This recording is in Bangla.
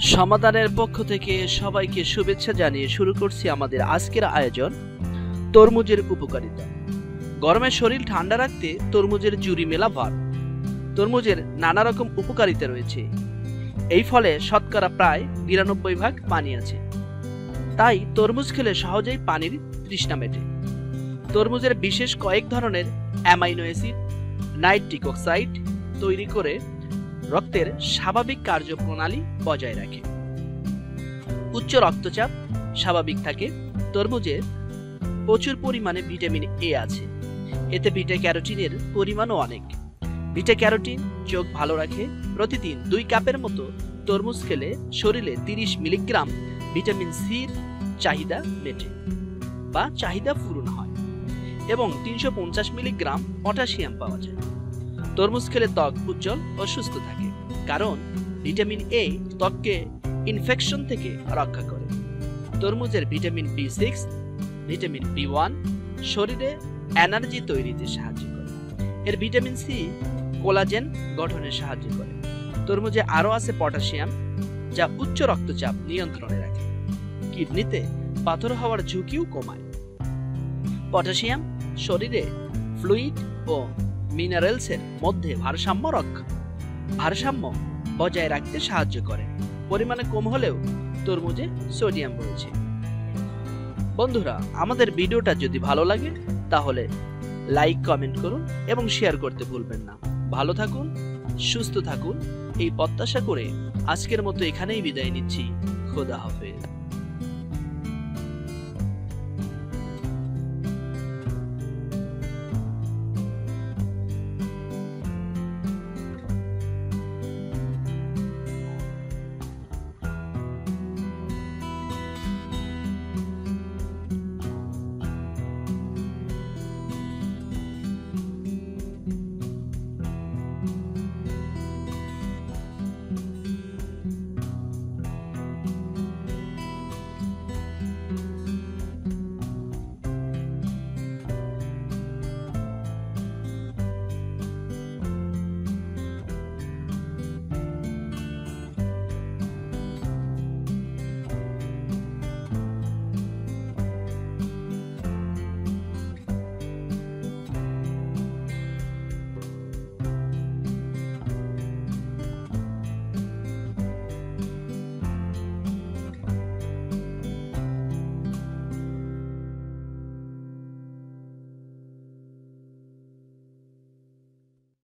সমাধানের পক্ষ থেকে সবাইকে শুভেচ্ছা জানিয়ে শুরু করছি আমাদের আজকের আয়োজন তরমুজের উপকারিতা। গরমে শরীর ঠান্ডা রাখতে তরমুজের জুড়ি মেলা ভার। তরমুজের নানা রকম উপকারিতা রয়েছে। এই ফলে শতকরা প্রায় 92% পানি আছে, তাই তরমুজ খেলে সহজেই পানির তৃষ্ণা মেটে। তরমুজের বিশেষ কয়েক ধরনের অ্যামাইনো অ্যাসিড নাইট্রিক অক্সাইড তৈরি করে রক্তের স্বাভাবিক কার্যপ্রণালী বজায় রাখে। উচ্চ রক্তচাপ স্বাভাবিক থাকে। তরমুজে প্রচুর পরিমাণে ভিটামিন এ আছে, এতে বিটা ক্যারোটিনের পরিমাণও অনেক। বিটা ক্যারোটিন চোখ ভালো রাখে। প্রতিদিন 2 কাপের মতো তরমুজ খেলে শরীরে 30 মিলিগ্রাম ভিটামিন সির চাহিদা মেটে বা চাহিদা পূরণ হয় এবং 350 মিলিগ্রাম পটাশিয়াম পাওয়া যায়। তরমুজ খেলে ত্বক উজ্জ্বল ও সুস্থ থাকে, কারণ ভিটামিন এ ত্বককে ইনফেকশন থেকে রক্ষা করে। তরমুজের ভিটামিন B6, ভিটামিন B1 শরীরে এনার্জি তৈরিতে সাহায্য করে। এর ভিটামিন সি কোলাজেন গঠনে সাহায্য করে। তরমুজে আরও আছে পটাশিয়াম, যা উচ্চ রক্তচাপ নিয়ন্ত্রণে রাখে। কিডনিতে পাথর হওয়ার ঝুঁকিও কমায়। পটাশিয়াম শরীরে ফ্লুইড ও মিনারেলসের মধ্যে ভারসাম্য বজায় রাখতে সাহায্য করে। পরিমাণে কম হলেও তরমুজে সোডিয়াম রয়েছে। বন্ধুরা, আমাদের ভিডিওটা যদি ভালো লাগে তাহলে লাইক, কমেন্ট করুন এবং শেয়ার করতে ভুলবেন না। ভালো থাকুন, সুস্থ থাকুন এই প্রত্যাশা করে আজকের মতো এখানেই বিদায় নিচ্ছি। খোদা হাফেজ।